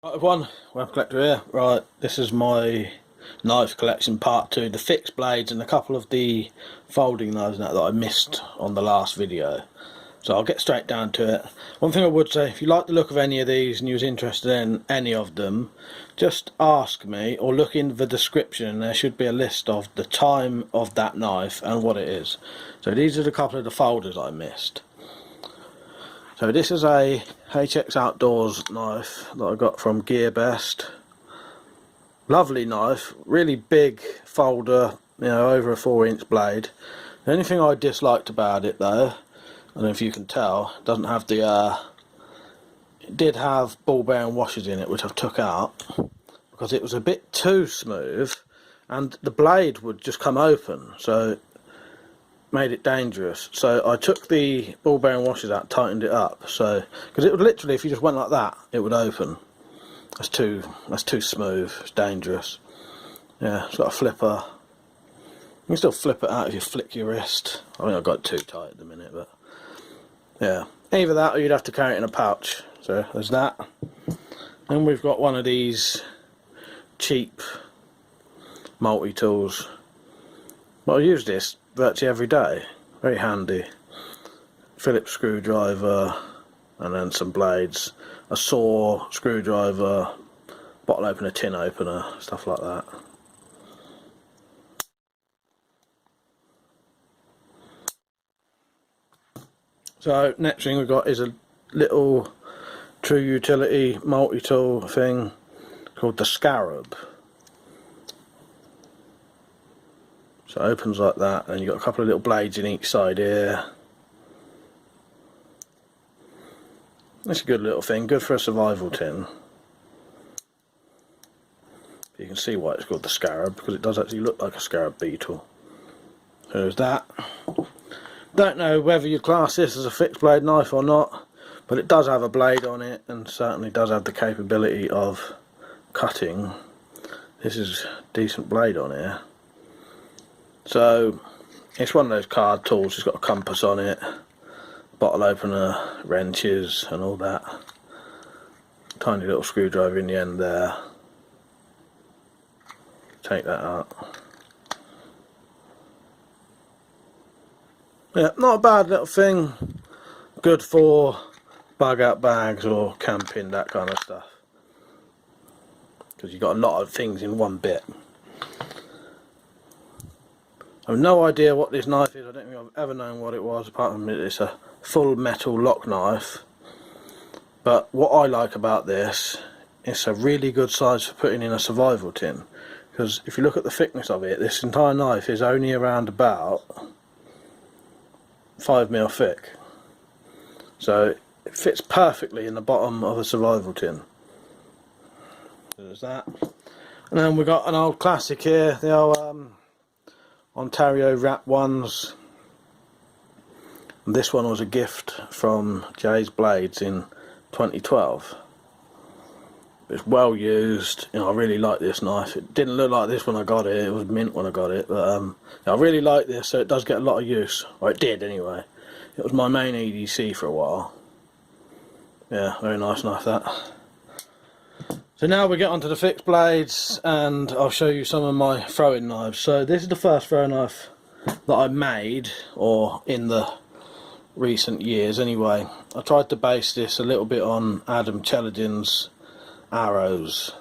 Right everyone, WeaponCollector here. Right, this is my knife collection part 2, the fixed blades and a couple of the folding knives that I missed on the last video. So I'll get straight down to it. One thing I would say, if you like the look of any of these and you was interested in any of them, just ask me or look in the description and there should be a list of the time of that knife and what it is. So these are a couple of the folders I missed. So this is a HX Outdoors knife that I got from Garde. Lovely knife, really big folder, you know, over a 4-inch blade. The only thing I disliked about it though, I don't know if you can tell, it doesn't have the it did have ball bearing washers in it, which I've took out because it was a bit too smooth and the blade would just come open, so made it dangerous. So I took the ball bearing washers out, tightened it up, so because it would literally, if you just went like that, it would open. That's too smooth. It's dangerous. Yeah, it's got a flipper. You can still flip it out if you flick your wrist. I think I've got it too tight at the minute, but yeah, either that or you'd have to carry it in a pouch. So there's that. And we've got one of these cheap multi-tools. But I use this virtually every day. Very handy. Phillips screwdriver and then some blades, a saw, screwdriver, bottle opener, tin opener, stuff like that. So next thing we've got is a little true utility multi-tool thing called the Scarab. So it opens like that, and you've got a couple of little blades in each side here. It's a good little thing, good for a survival tin. You can see why it's called the Scarab, because it does actually look like a scarab beetle. So there's that. Don't know whether you class this as a fixed blade knife or not, but it does have a blade on it and certainly does have the capability of cutting. This is a decent blade on here. So it's one of those card tools. It's got a compass on it, bottle opener, wrenches and all that. Tiny little screwdriver in the end there. Take that out. Yeah, not a bad little thing. Good for bug out bags or camping, that kind of stuff. Because you've got a lot of things in one bit. I have no idea what this knife is. I don't think I've ever known what it was, apart from it's a full metal lock knife. But what I like about this, it's a really good size for putting in a survival tin. Because if you look at the thickness of it, this entire knife is only around about 5mm thick. So it fits perfectly in the bottom of a survival tin. So there's that. And then we've got an old classic here, the old Ontario wrap ones. And this one was a gift from Jay's Blades in 2012. It's well used. You know, I really like this knife. It didn't look like this when I got it. It was mint when I got it, but I really like this. So it does get a lot of use. Or it did anyway. It was my main EDC for a while. Yeah, very nice knife that. So now we get onto the fixed blades, and I'll show you some of my throwing knives. So this is the first throwing knife that I made, or in the recent years anyway. I tried to base this a little bit on Adam Cheladin's arrows.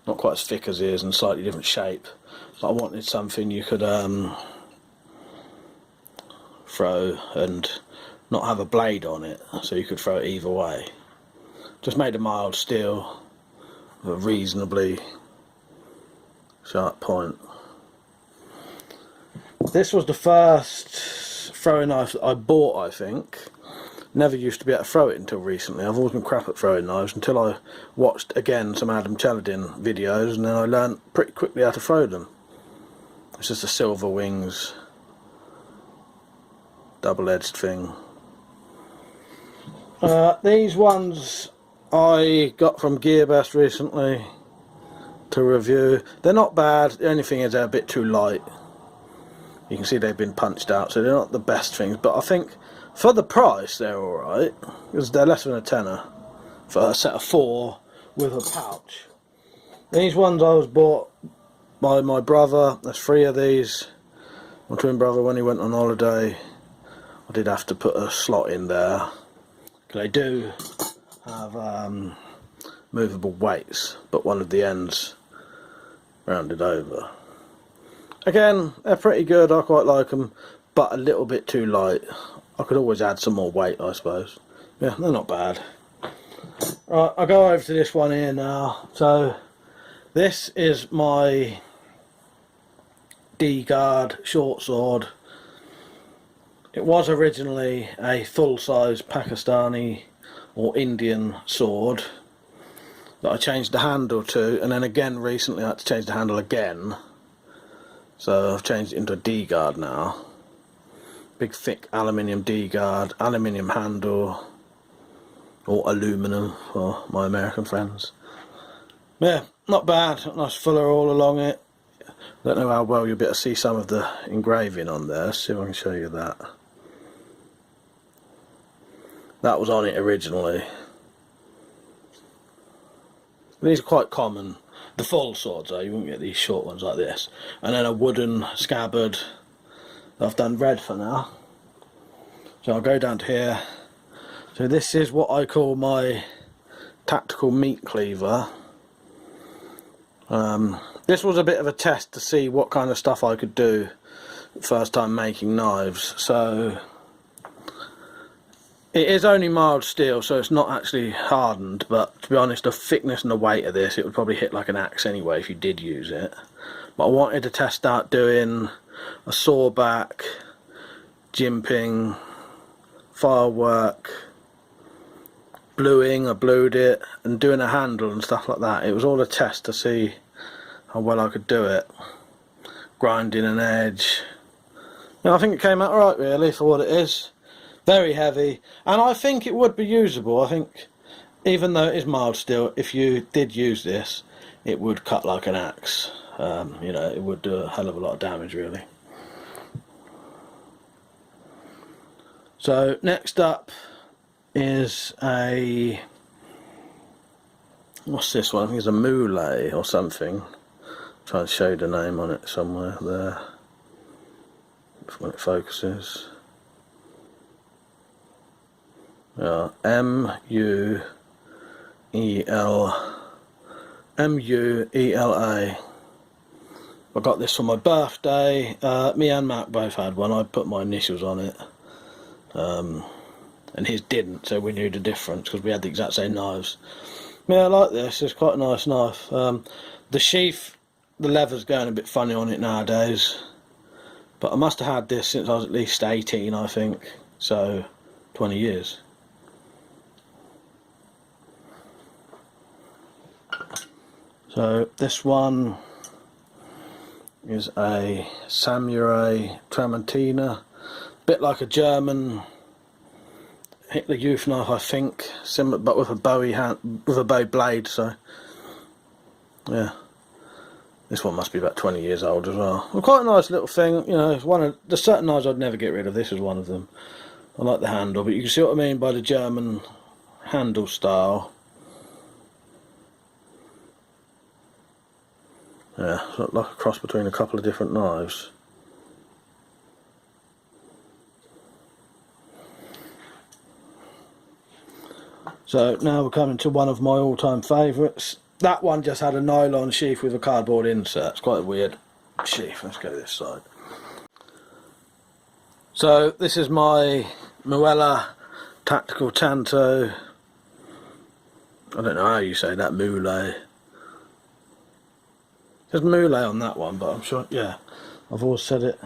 Not quite as thick as his and slightly different shape, but I wanted something you could throw and not have a blade on it, so you could throw it either way. Just made a mild steel with a reasonably sharp point. This was the first throwing knife that I bought, I think. Never used to be able to throw it until recently. I've always been crap at throwing knives until I watched again some Adam Cheladin videos, and then I learned pretty quickly how to throw them. It's just a Silver Wings double-edged thing. These ones I got from Garde recently to review. They're not bad. The only thing is they're a bit too light. You can see they've been punched out, so they're not the best things, but I think for the price they're alright, because they're less than a tenner. for a set of 4 with a pouch. These ones I was bought by my brother. There's 3 of these. My twin brother, when he went on holiday, I did have to put a slot in there. They do have movable weights, but one of the ends rounded over. Again, they're pretty good, I quite like them, but a little bit too light. I could always add some more weight, I suppose. Yeah, they're not bad. Right, I'll go over to this one here now. So, this is my Garde short sword. It was originally a full-size Pakistani or Indian sword that I changed the handle to, and then again recently I had to change the handle again. So I've changed it into a Garde now. Big thick aluminium Garde, aluminium handle, or aluminum for my American friends. Yeah, not bad. Nice fuller all along it. Don't know how well you'll be able to see some of the engraving on there. Let's see if I can show you that. That was on it originally. These are quite common. The full swords though, you won't get these short ones like this. And then a wooden scabbard that I've done red for now. So I'll go down to here. So this is what I call my tactical meat cleaver. This was a bit of a test to see what kind of stuff I could do first time making knives. So it is only mild steel, so it's not actually hardened, but to be honest, the thickness and the weight of this, it would probably hit like an axe anyway if you did use it. But I wanted to test out doing a sawback, jimping, firework, bluing, I blued it, and doing a handle and stuff like that. It was all a test to see how well I could do it. Grinding an edge. I think it came out alright really for what it is. Very heavy, and I think it would be usable. I think even though it is mild steel, if you did use this, it would cut like an axe. You know, it would do a hell of a lot of damage really. So next up is a, what's this one? I think it's a moulet or something. Try and show the name on it somewhere there when it focuses. M-U-E-L-A. I got this for my birthday. Me and Matt both had one. I put my initials on it, and his didn't, so we knew the difference because we had the exact same knives. Yeah, I like this. It's quite a nice knife. The sheath, the leather's going a bit funny on it nowadays, but I must have had this since I was at least 18, I think, so 20 years. So this one is a Samurai Tramontina, bit like a German Hitler Youth knife, I think, similar but with a Bowie blade. So yeah, this one must be about 20 years old as well. Quite a nice little thing, you know. It's one of the certain knives I'd never get rid of. This is one of them. I like the handle, but you can see what I mean by the German handle style. Yeah, it's like a cross between a couple of different knives. So now we're coming to one of my all-time favourites. That one just had a nylon sheath with a cardboard insert. It's quite a weird sheath. Let's go this side. So this is my Muella Tactical Tanto. I don't know how you say that, moulet. There's moulet on that one, but I'm sure, yeah, I've always said it.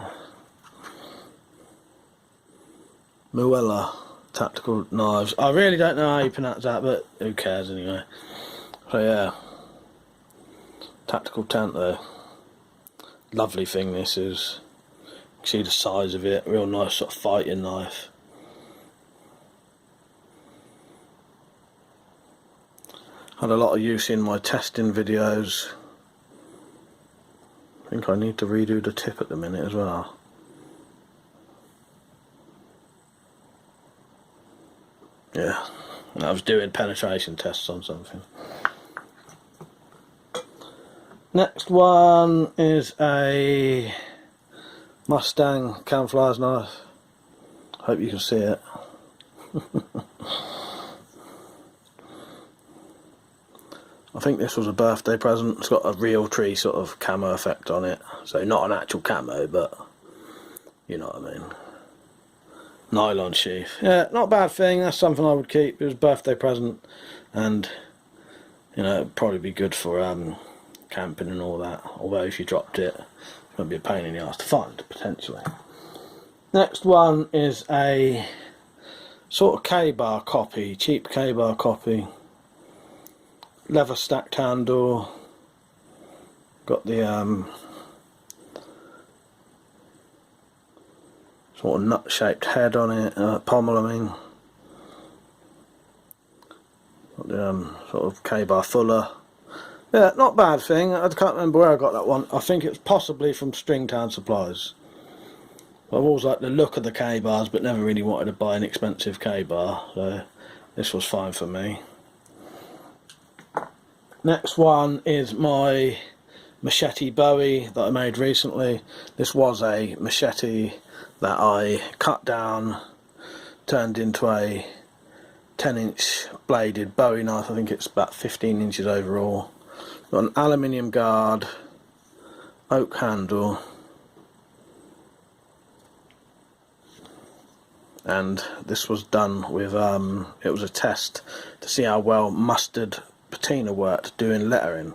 Muella Tactical Knives. I really don't know how you pronounce that, but who cares anyway. So yeah, Tactical Tanto. Lovely thing this is. You can see the size of it, real nice sort of fighting knife. Had a lot of use in my testing videos. I think I need to redo the tip at the minute as well. Yeah, I was doing penetration tests on something. Next one is a Mustang camouflage knife. Hope you can see it. I think this was a birthday present. It's got a real tree sort of camo effect on it. So not an actual camo, but you know what I mean. Nylon sheath. Yeah, not a bad thing. That's something I would keep. It was a birthday present, and you know, it'd probably be good for camping and all that. Although if you dropped it, it's going to be a pain in the ass to find, potentially. Next one is a sort of K-bar copy, cheap K-bar copy. Leather stacked handle. Got the sort of nut-shaped head on it, pommel I mean. Got the sort of K-bar fuller. Yeah, not a bad thing. I can't remember where I got that one. I think it's possibly from Stringtown Supplies. I've always liked the look of the K-bars, but never really wanted to buy an expensive K-bar, so this was fine for me. Next one is my Machete Bowie that I made recently. This was a machete that I cut down, turned into a 10-inch bladed Bowie knife. I think it's about 15 inches overall. Got an aluminium guard, oak handle, and this was done with it was a test to see how well mustard patina worked doing lettering.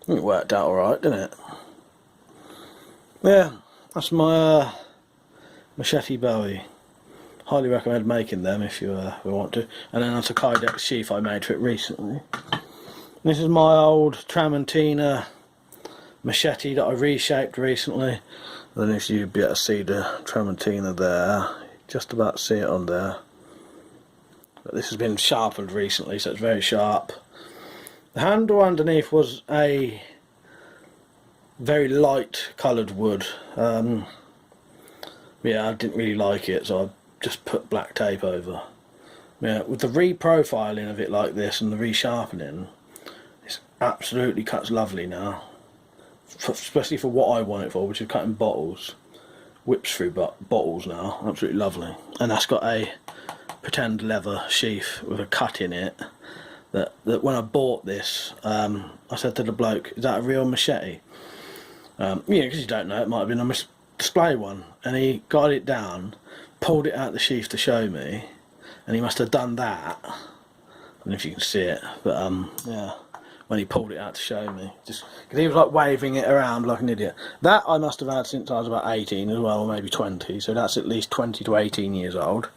It worked out alright, didn't it? Yeah, that's my Machete Bowie. Highly recommend making them if you want to. And then that's a Kydex sheath I made for it recently. This is my old Tramontina machete that I reshaped recently. I don't know if you'd be able to see the Tramontina there. Just about see it on there. But this has been sharpened recently, so it's very sharp. The handle underneath was a very light coloured wood. Yeah, I didn't really like it, so I just put black tape over. Yeah, with the reprofiling of it like this and the resharpening, it absolutely cuts lovely now. Especially for what I want it for, which is cutting bottles. Whips through bottles now, absolutely lovely. And that's got a pretend leather sheath with a cut in it. That when I bought this, I said to the bloke, "Is that a real machete?" Yeah, because you don't know, it might have been a display one. And he got it down, pulled it out the sheath to show me, and he must have done that. I don't know if you can see it, but yeah, when he pulled it out to show me, just because he was like waving it around like an idiot. That I must have had since I was about 18 as well, or maybe 20. So that's at least 20 to 18 years old.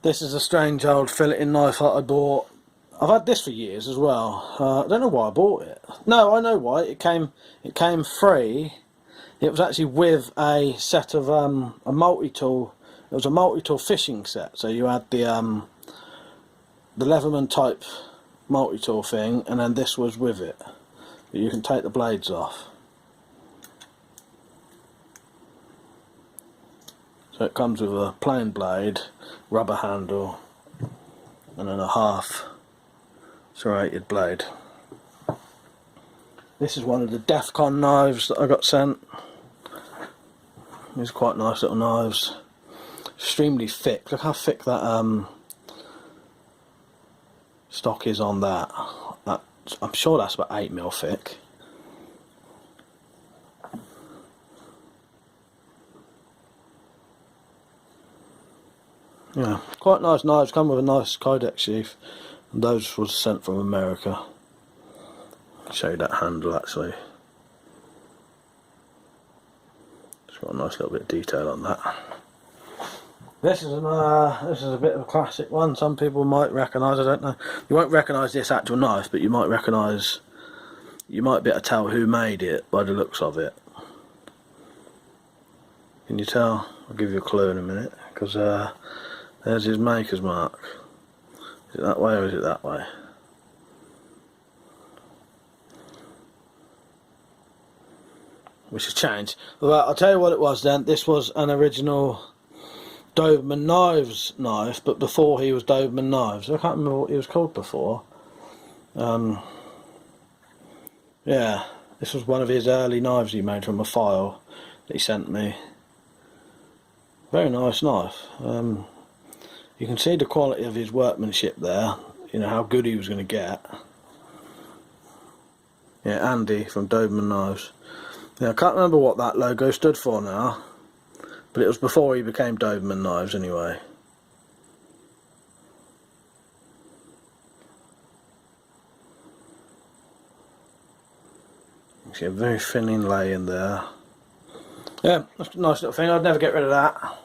This is a strange old filleting knife that I bought. I've had this for years as well. I don't know why I bought it. No, I know why. It came free. It was actually with a set of a multi-tool. It was a multi-tool fishing set. So you had the Leatherman type multi-tool thing, and then this was with it. But you can take the blades off. So it comes with a plain blade, rubber handle, and then a half serrated blade. This is one of the Defcon knives that I got sent. These are quite nice little knives. Extremely thick. Look how thick that stock is on that. I'm sure that's about 8mm thick. Yeah, quite nice knives, come with a nice Kydex sheath, and those was sent from America. I'll show you that handle actually. It's got a nice little bit of detail on that. This is a bit of a classic one. Some people might recognise. I don't know. You won't recognise this actual knife, but you might recognise. You might be able to tell who made it by the looks of it. Can you tell? I'll give you a clue in a minute, because there's his maker's mark. Is it that way or is it that way? Which has changed. Well, I'll tell you what it was then. This was an original Doberman Knives knife, but before he was Doberman Knives. I can't remember what he was called before. Yeah, this was one of his early knives he made from a file that he sent me. Very nice knife. You can see the quality of his workmanship there, you know, how good he was going to get. Yeah, Andy from Doberman Knives. Yeah, I can't remember what that logo stood for now, but it was before he became Doberman Knives anyway. You see a very thin inlay in there. Yeah, that's a nice little thing. I'd never get rid of that.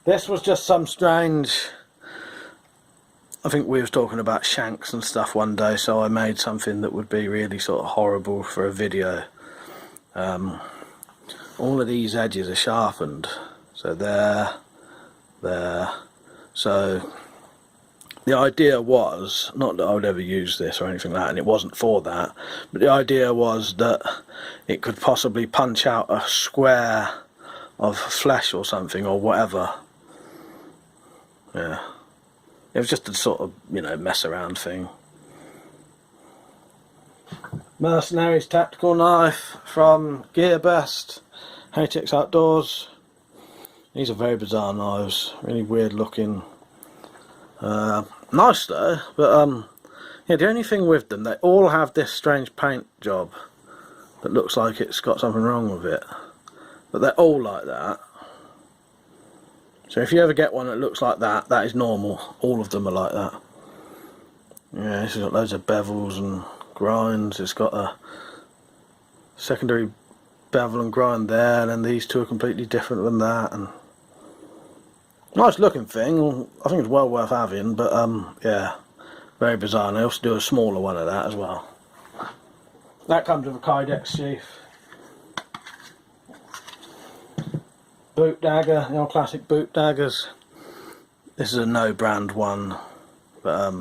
This was just some strange... I think we was talking about shanks and stuff one day, so I made something that would be really sort of horrible for a video. All of these edges are sharpened, so there. So the idea was, not that I would ever use this or anything like that, and it wasn't for that, but the idea was that it could possibly punch out a square of flesh or something or whatever. Yeah. It was just a sort of, you know, mess around thing. Mercenaries tactical knife from Gearbest, HX Outdoors. These are very bizarre knives, really weird looking. Nice though, but yeah, the only thing with them, they all have this strange paint job that looks like it's got something wrong with it. But they're all like that. So if you ever get one that looks like that, that is normal. All of them are like that. Yeah, this has got loads of bevels and grinds. It's got a secondary bevel and grind there, and then these two are completely different than that. And nice looking thing. I think it's well worth having, but yeah, very bizarre. And they also do a smaller one of that as well. That comes with a Kydex sheath. Boot dagger, the old classic boot daggers. This is a no brand one, but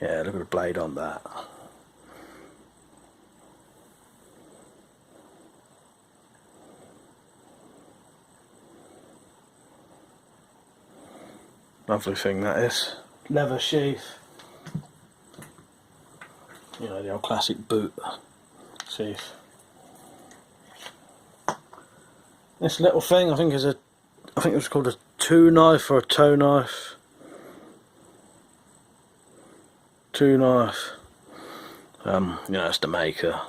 yeah, look at the blade on that. Lovely thing that is. Leather sheath. You know, the old classic boot sheath. This little thing, I think it was called a two knife or a toe knife. Two knife. You know, it's the maker.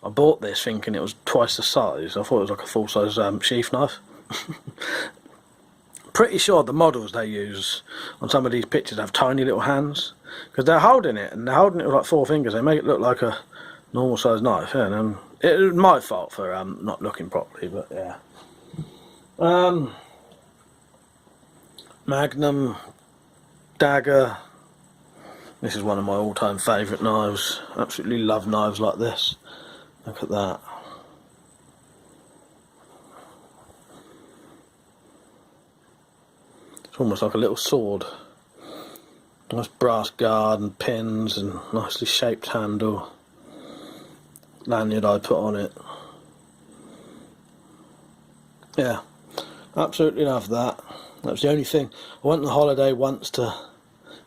I bought this thinking it was twice the size. I thought it was like a full size sheath knife. Pretty sure the models they use on some of these pictures have tiny little hands, because they're holding it and they're holding it with like 4 fingers. They make it look like a normal size knife. Yeah, and it was my fault for not looking properly, but yeah. Magnum Dagger. This is one of my all-time favourite knives. Absolutely love knives like this. Look at that. It's almost like a little sword. Nice brass guard and pins and nicely shaped handle. Lanyard I put on it. Yeah, absolutely love that. That was the only thing. I went on a holiday once to,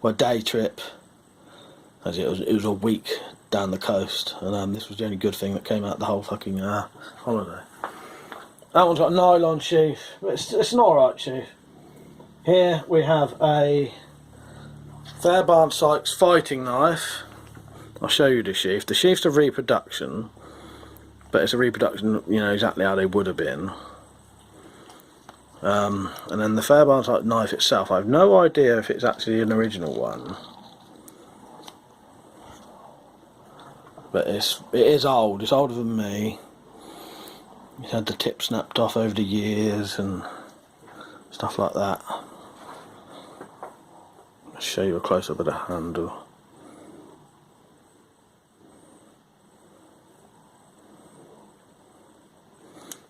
well, a day trip, as it was a week down the coast, and this was the only good thing that came out of the whole fucking holiday. That one's got a nylon sheath, but it's an alright sheath. Here we have a Fairbairn Sykes fighting knife. I'll show you the sheath. The sheath's a reproduction, but it's a reproduction, you know, exactly how they would have been. And then the Fairbairn Sykes knife itself, I have no idea if it's actually an original one, but it is old. It's older than me. It's had the tip snapped off over the years and stuff like that. I'll show you a close up of the handle.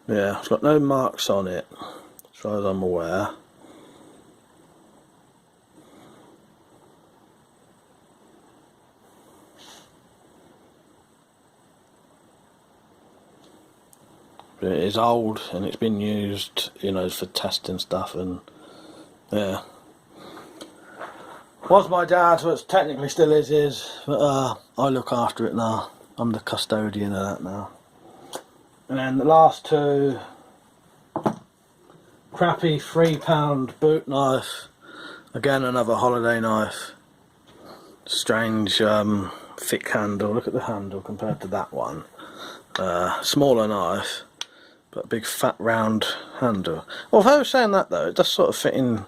Yeah, it's got no marks on it, as far as I'm aware. but it is old and it's been used, you know, for testing stuff, and yeah. Was my dad's, but technically still is his, but I look after it now. I'm the custodian of that now. And then the last two, crappy £3 boot knife. Again, another holiday knife. Strange thick handle. Look at the handle compared to that one. Smaller knife, but a big fat round handle. Although saying that though, it does sort of fit in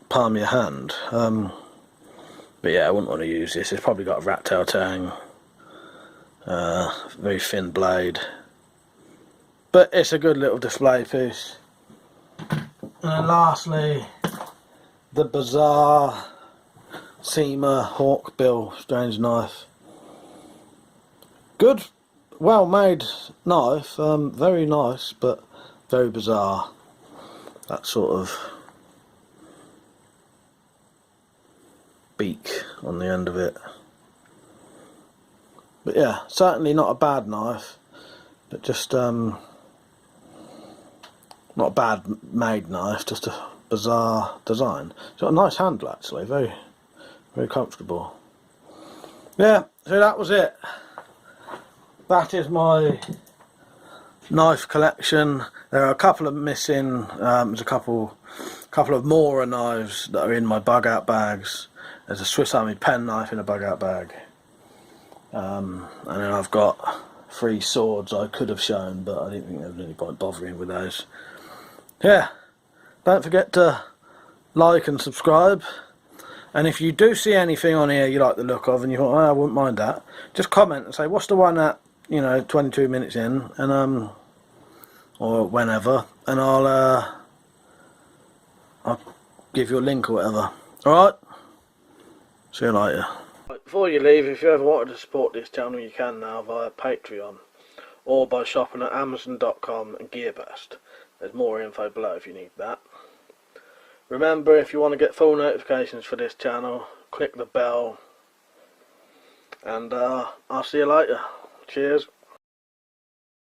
palm of your hand. But yeah, I wouldn't want to use this. It's probably got a rat tail tang. Very thin blade. But it's a good little display piece. And then lastly, the bizarre Seamer Hawkbill strange knife. Good, well made knife, very nice, but very bizarre. That sort of beak on the end of it. But yeah, certainly not a bad knife, but just not a bad made knife, just a bizarre design. It's got a nice handle actually, very comfortable. Yeah, so that was it. That is my knife collection. There are a couple of missing. There's a couple of Mora knives that are in my bug out bags. There's a Swiss Army pen knife in a bug out bag. And then I've got 3 swords I could have shown, but I didn't think there was any point bothering with those. Yeah, don't forget to like and subscribe. And if you do see anything on here you like the look of and you thought, oh, I wouldn't mind that, just comment and say, what's the one at, you know, 22 minutes in, and or whenever, and I'll give you a link or whatever. Alright, see you later. Before you leave, if you ever wanted to support this channel, you can now via Patreon or by shopping at Amazon.com and GearBest. There's more info below if you need that. Remember, if you want to get full notifications for this channel, click the bell, and I'll see you later. Cheers.